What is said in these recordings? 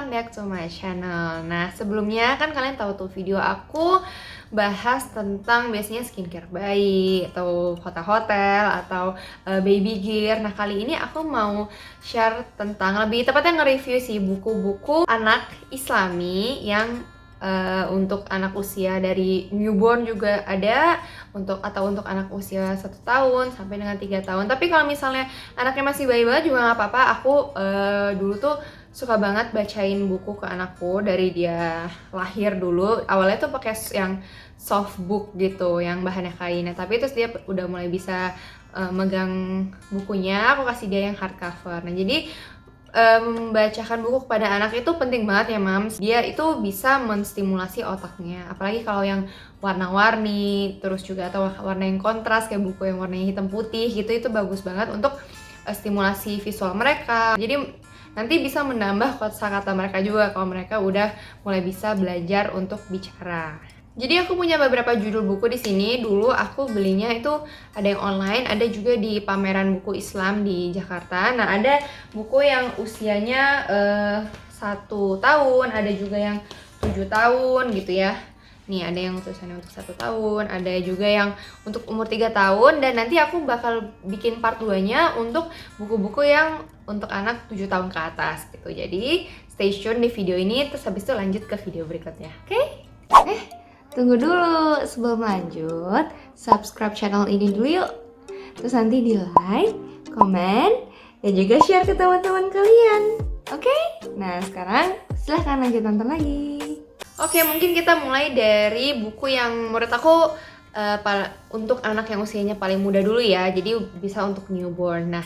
welcome back to my channel. Nah, sebelumnya kan kalian tahu tuh video aku bahas tentang biasanya skincare bayi atau hotel-hotel atau baby gear. Nah, kali ini aku mau share tentang, lebih tepatnya nge-review sih, buku-buku anak Islami yang untuk anak usia dari newborn juga ada, untuk anak usia 1 tahun sampai dengan 3 tahun. Tapi kalau misalnya anaknya masih bayi banget juga nggak apa-apa. Aku dulu tuh suka banget bacain buku ke anakku dari dia lahir dulu. Awalnya tuh pakai yang soft book gitu, yang bahannya kain. Tapi terus dia udah mulai bisa megang bukunya, aku kasih dia yang hardcover. Nah, jadi membacakan buku kepada anak itu penting banget ya, Mams. Dia itu bisa menstimulasi otaknya, apalagi kalau yang warna-warni, terus juga atau warna yang kontras kayak buku yang warnanya hitam putih gitu, itu bagus banget untuk stimulasi visual mereka. Jadi nanti bisa menambah kosakata mereka juga kalau mereka udah mulai bisa belajar untuk bicara. Jadi aku punya beberapa judul buku di sini. Dulu aku belinya itu ada yang online, ada juga di pameran buku Islam di Jakarta. Nah, ada buku yang usianya 1 tahun, ada juga yang 7 tahun gitu ya. Nih, ada yang tulisannya untuk 1 tahun, ada juga yang untuk umur 3 tahun, dan nanti aku bakal bikin part 2-nya untuk buku-buku yang untuk anak 7 tahun ke atas gitu. Jadi stay tune di video ini, terus habis itu lanjut ke video berikutnya. Oke? Tunggu dulu, sebelum lanjut, subscribe channel ini dulu yuk. Terus nanti di like, komen, dan juga share ke teman-teman kalian. Oke? Nah, sekarang silahkan lanjut nonton lagi. Oke, mungkin kita mulai dari buku yang menurut aku untuk anak yang usianya paling muda dulu ya. Jadi bisa untuk newborn. Nah,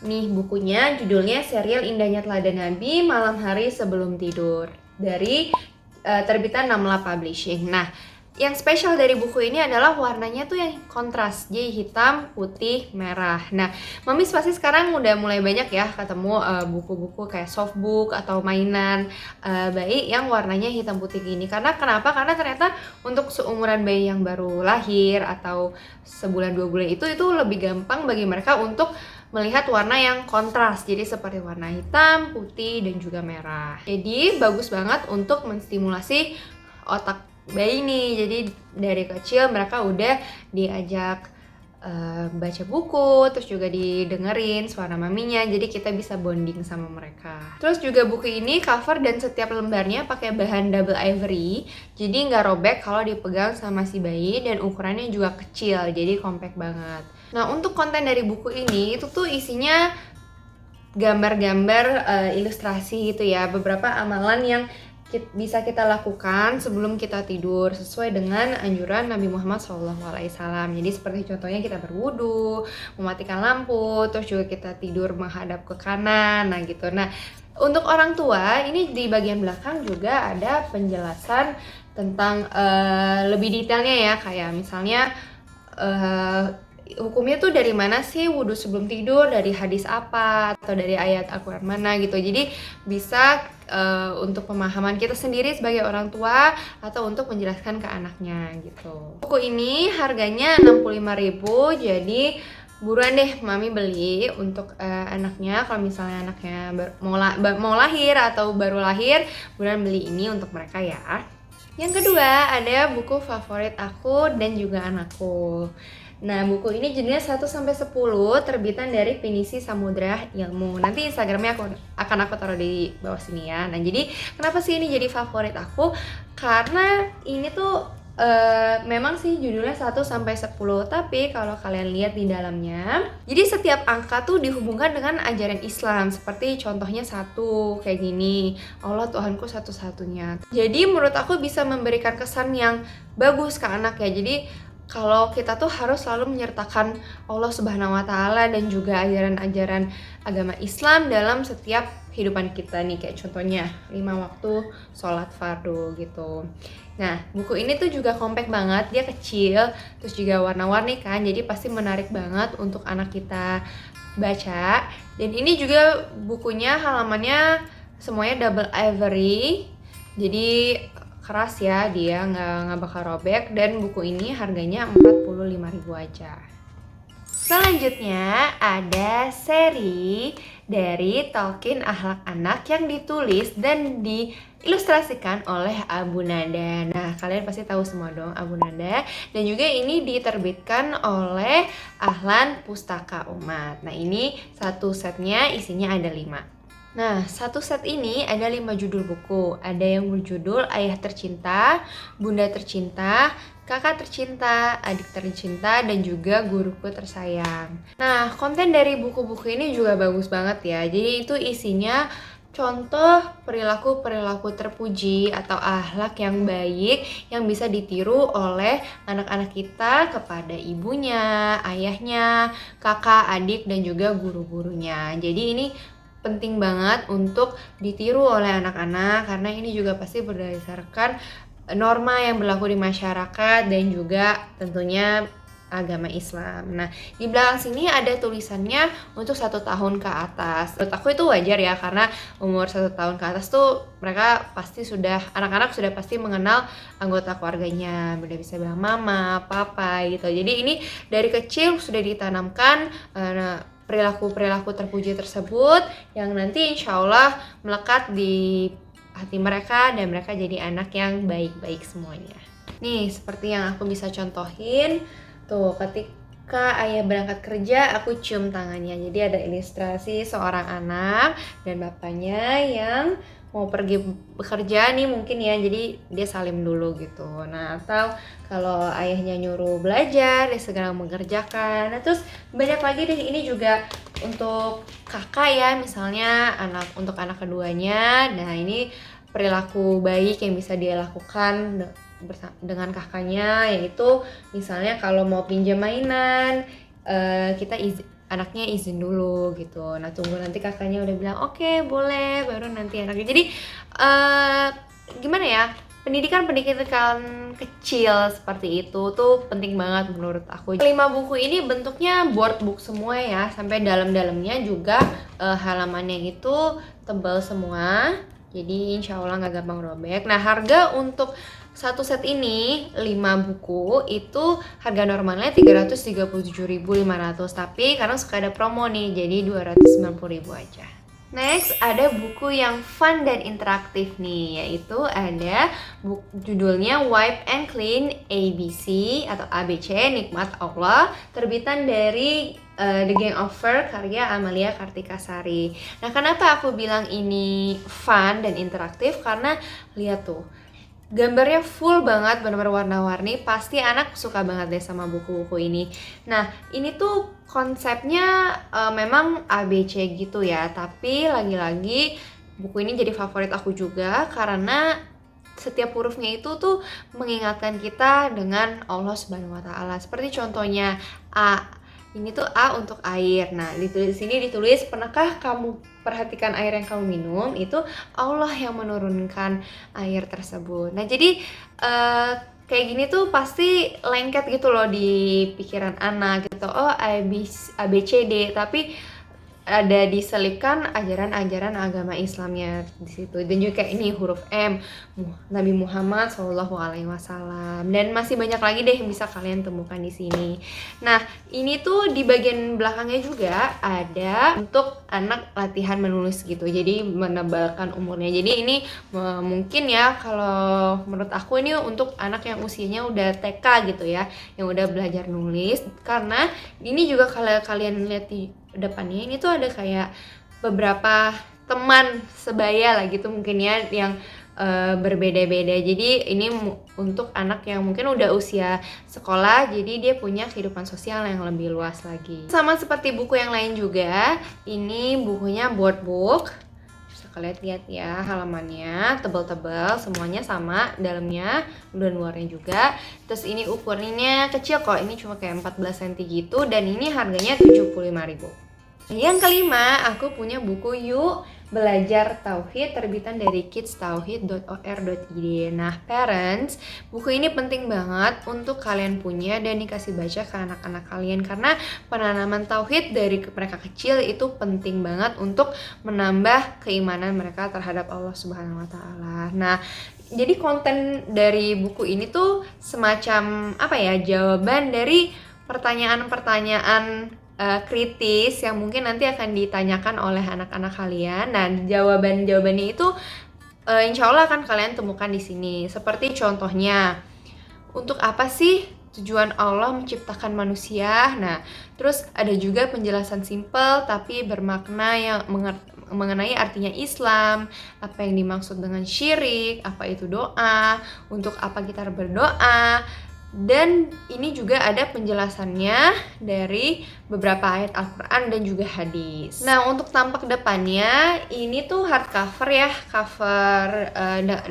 nih bukunya judulnya Serial Indahnya Teladan Nabi Malam Hari Sebelum Tidur dari terbitan Namla Publishing. Nah, yang spesial dari buku ini adalah warnanya tuh yang kontras, jadi hitam, putih, merah. Nah, Mamis pasti sekarang udah mulai banyak ya ketemu buku-buku kayak softbook atau mainan bayi yang warnanya hitam putih gini. Karena kenapa? Karena ternyata untuk seumuran bayi yang baru lahir atau sebulan 2 bulan itu lebih gampang bagi mereka untuk melihat warna yang kontras, jadi seperti warna hitam, putih, dan juga merah. Jadi bagus banget untuk menstimulasi otak bayi nih. Jadi dari kecil mereka udah diajak baca buku, terus juga didengerin suara maminya, jadi kita bisa bonding sama mereka. Terus juga buku ini cover dan setiap lembarnya pakai bahan double ivory, jadi nggak robek kalau dipegang sama si bayi, dan ukurannya juga kecil, jadi compact banget. Nah, untuk konten dari buku ini itu tuh isinya gambar-gambar ilustrasi gitu ya, beberapa amalan yang bisa kita lakukan sebelum kita tidur sesuai dengan anjuran Nabi Muhammad SAW. Jadi seperti contohnya kita berwudu, mematikan lampu, terus juga kita tidur menghadap ke kanan, nah gitu. Nah, untuk orang tua ini di bagian belakang juga ada penjelasan tentang lebih detailnya ya, kayak misalnya hukumnya tuh dari mana sih wudhu sebelum tidur, dari hadis apa atau dari ayat Al-Quran mana gitu. Jadi bisa untuk pemahaman kita sendiri sebagai orang tua atau untuk menjelaskan ke anaknya gitu. Buku ini harganya 65.000, jadi buruan deh Mami beli untuk anaknya. Kalau misalnya anaknya mau lahir atau baru lahir, buruan beli ini untuk mereka ya. Yang kedua ada buku favorit aku dan juga anakku. Nah, buku ini judulnya 1-10, terbitan dari Pinisi Samudra Ilmu. Nanti Instagramnya akan aku taruh di bawah sini ya. Nah, jadi kenapa sih ini jadi favorit aku? Karena ini tuh memang sih judulnya 1-10, tapi kalau kalian lihat di dalamnya, jadi setiap angka tuh dihubungkan dengan ajaran Islam. Seperti contohnya 1 kayak gini, Allah Tuhanku satu-satunya. Jadi menurut aku bisa memberikan kesan yang bagus ke anak ya. Jadi kalau kita tuh harus selalu menyertakan Allah Subhanahu wa Ta'ala dan juga ajaran-ajaran agama Islam dalam setiap kehidupan kita nih, kayak contohnya 5 waktu sholat fardu gitu. Nah, buku ini tuh juga compact banget, dia kecil, terus juga warna-warni kan, jadi pasti menarik banget untuk anak kita baca. Dan ini juga bukunya halamannya semuanya double ivory, jadi keras ya, dia nggak bakal robek, dan buku ini harganya 45.000 aja. Selanjutnya ada seri dari Talqin Akhlak Anak yang ditulis dan diilustrasikan oleh Abu Nada. Nah, kalian pasti tahu semua dong Abu Nada. Dan juga ini diterbitkan oleh Ahlan Pustaka Umat. Nah, ini satu setnya isinya ada 5. Nah, satu set ini ada 5 judul buku. Ada yang berjudul Ayah Tercinta, Bunda Tercinta, Kakak Tercinta, Adik Tercinta, dan juga Guruku Tersayang. Nah, konten dari buku-buku ini juga bagus banget ya. Jadi itu isinya contoh perilaku-perilaku terpuji atau akhlak yang baik yang bisa ditiru oleh anak-anak kita kepada ibunya, ayahnya, kakak, adik, dan juga guru-gurunya. Jadi ini penting banget untuk ditiru oleh anak-anak karena ini juga pasti berdasarkan norma yang berlaku di masyarakat dan juga tentunya agama Islam. Nah, di belakang sini ada tulisannya untuk 1 tahun ke atas. Menurut aku itu wajar ya, karena umur 1 tahun ke atas tuh mereka pasti anak-anak sudah pasti mengenal anggota keluarganya, udah bisa bilang mama, papa gitu. Jadi ini dari kecil sudah ditanamkan perilaku-perilaku terpuji tersebut yang nanti insya Allah melekat di hati mereka dan mereka jadi anak yang baik-baik semuanya. Nih, seperti yang aku bisa contohin, tuh ketika ayah berangkat kerja aku cium tangannya. Jadi ada ilustrasi seorang anak dan bapaknya yang mau pergi bekerja nih mungkin ya, jadi dia salim dulu gitu. Nah, atau kalau ayahnya nyuruh belajar, dia segera mengerjakan. Nah, terus banyak lagi deh, ini juga untuk kakak ya, misalnya untuk anak keduanya. Nah, ini perilaku baik yang bisa dia lakukan dengan kakaknya, yaitu misalnya kalau mau pinjam mainan, anaknya izin dulu gitu. Nah, tunggu nanti kakaknya udah bilang oke, boleh, baru nanti anaknya. Jadi gimana ya, pendidikan kecil seperti itu tuh penting banget menurut aku. 5 buku ini bentuknya board book semua ya, sampai dalam-dalamnya juga halamannya itu tebal semua, jadi insya Allah nggak gampang robek. Nah, harga untuk satu set ini 5 buku itu harga normalnya 337.500, tapi karena suka ada promo nih jadi 290.000 aja. Next, ada buku yang fun dan interaktif nih, yaitu ada judulnya Wipe and Clean ABC atau ABC Nikmat Allah, terbitan dari The Gang of Fur karya Amalia Kartikasari. Nah, kenapa aku bilang ini fun dan interaktif? Karena lihat tuh, gambarnya full banget, bener-bener warna-warni. Pasti anak suka banget deh sama buku-buku ini. Nah, ini tuh konsepnya memang ABC gitu ya, tapi lagi-lagi buku ini jadi favorit aku juga karena setiap hurufnya itu tuh mengingatkan kita dengan Allah Subhanahu wa taala. Seperti contohnya A. Ini tuh A untuk air. Nah, di sini ditulis, pernahkah kamu perhatikan air yang kamu minum? Itu Allah yang menurunkan air tersebut. Nah, jadi kayak gini tuh pasti lengket gitu loh di pikiran anak gitu. Oh, A B C D, tapi ada diselipkan ajaran-ajaran agama Islamnya di situ. Dan juga ini huruf M, Nabi Muhammad SAW, dan masih banyak lagi deh yang bisa kalian temukan di sini. Nah, ini tuh di bagian belakangnya juga ada untuk anak latihan menulis gitu, jadi menebalkan umurnya. Jadi ini mungkin ya, kalau menurut aku ini untuk anak yang usianya udah TK gitu ya, yang udah belajar nulis. Karena ini juga kalau kalian lihat di depannya ini tuh ada kayak beberapa teman sebaya lah gitu mungkin ya, yang berbeda-beda. Jadi ini untuk anak yang mungkin udah usia sekolah, jadi dia punya kehidupan sosial yang lebih luas lagi. Sama seperti buku yang lain juga, ini bukunya board book. Bisa kalian lihat ya, halamannya tebal-tebal, semuanya sama dalamnya dan luarnya juga. Terus ini ukurannya kecil kok, ini cuma kayak 14 cm gitu, dan ini harganya 75.000. Yang kelima, aku punya buku Yuk Belajar Tauhid, terbitan dari kidstauhid.or.id. Nah, parents, buku ini penting banget untuk kalian punya dan dikasih baca ke anak-anak kalian, karena penanaman tauhid dari mereka kecil itu penting banget untuk menambah keimanan mereka terhadap Allah Subhanahu wa taala. Nah, jadi konten dari buku ini tuh semacam apa ya, jawaban dari pertanyaan-pertanyaan kritis yang mungkin nanti akan ditanyakan oleh anak-anak kalian. Nah, jawabannya itu insya Allah akan kalian temukan di sini. Seperti contohnya, untuk apa sih tujuan Allah menciptakan manusia? Nah, terus ada juga penjelasan simpel tapi bermakna yang mengenai artinya Islam, apa yang dimaksud dengan syirik, apa itu doa, untuk apa kita berdoa. Dan ini juga ada penjelasannya dari beberapa ayat Al-Quran dan juga hadis. Nah, untuk tampak depannya, ini tuh hardcover ya, cover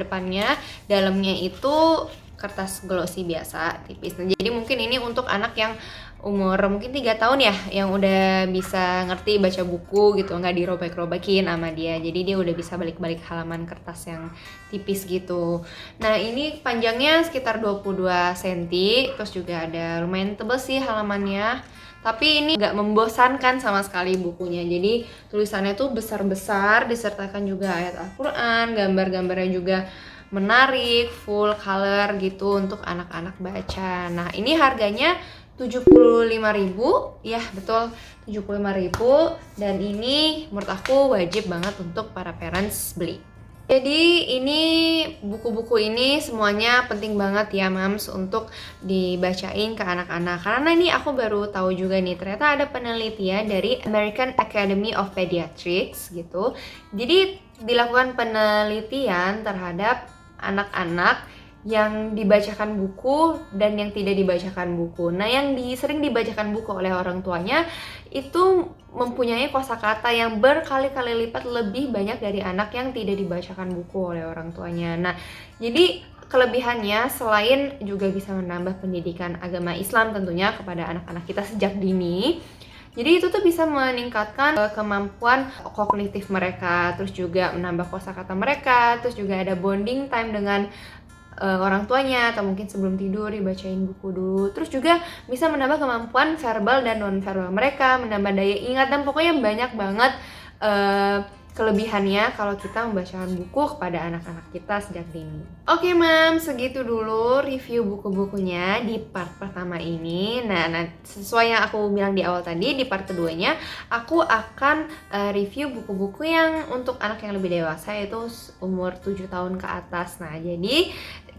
depannya. Dalamnya itu kertas glossy biasa, tipis. Nah, jadi mungkin ini untuk anak yang umur mungkin 3 tahun ya, yang udah bisa ngerti baca buku gitu, nggak dirobek-robekin sama dia. Jadi dia udah bisa balik-balik halaman kertas yang tipis gitu. Nah, ini panjangnya sekitar 22 cm, terus juga ada lumayan tebal sih halamannya. Tapi ini nggak membosankan sama sekali bukunya. Jadi tulisannya tuh besar-besar, disertakan juga ayat Al-Quran, gambar-gambarnya juga menarik, full color gitu untuk anak-anak baca. Nah, ini harganya 75.000, ya betul, 75.000, dan ini menurut aku wajib banget untuk para parents beli. Jadi ini buku-buku ini semuanya penting banget ya Mams untuk dibacain ke anak-anak. Karena ini aku baru tahu juga nih, ternyata ada penelitian dari American Academy of Pediatrics gitu. Jadi dilakukan penelitian terhadap anak-anak yang dibacakan buku dan yang tidak dibacakan buku. Nah, yang sering dibacakan buku oleh orang tuanya itu mempunyai kosakata yang berkali-kali lipat lebih banyak dari anak yang tidak dibacakan buku oleh orang tuanya. Nah, jadi kelebihannya selain juga bisa menambah pendidikan agama Islam tentunya kepada anak-anak kita sejak dini. Jadi itu tuh bisa meningkatkan kemampuan kognitif mereka, terus juga menambah kosakata mereka, terus juga ada bonding time dengan orang tuanya, atau mungkin sebelum tidur dibacain buku dulu. Terus juga bisa menambah kemampuan verbal dan non-verbal mereka, menambah daya ingat, dan pokoknya banyak banget kelebihannya kalau kita membacakan buku kepada anak-anak kita sejak dini. Oke Mam, segitu dulu review buku-bukunya di part pertama ini. Nah, sesuai yang aku bilang di awal tadi, di part keduanya aku akan review buku-buku yang untuk anak yang lebih dewasa, yaitu umur 7 tahun ke atas. Nah, jadi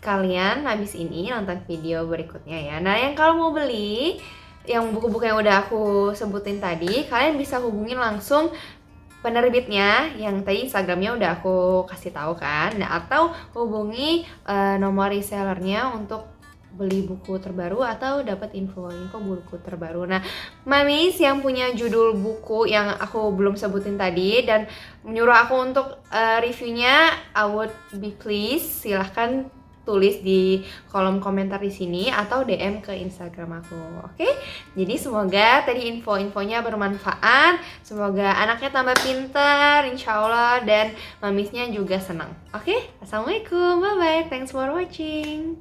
kalian habis ini nonton video berikutnya ya. Nah, yang kalau mau beli yang buku-buku yang udah aku sebutin tadi, kalian bisa hubungin langsung penerbitnya yang tadi Instagramnya udah aku kasih tahu kan. Nah, atau hubungi nomor resellernya untuk beli buku terbaru atau dapat info-info buku terbaru. Nah, Mamis yang punya judul buku yang aku belum sebutin tadi dan menyuruh aku untuk reviewnya, I would be pleased, silahkan tulis di kolom komentar di sini atau DM ke Instagram aku. Oke? Jadi semoga tadi info-infonya bermanfaat, semoga anaknya tambah pintar insya Allah, dan mamisnya juga senang. Oke? Assalamualaikum, bye bye, thanks for watching.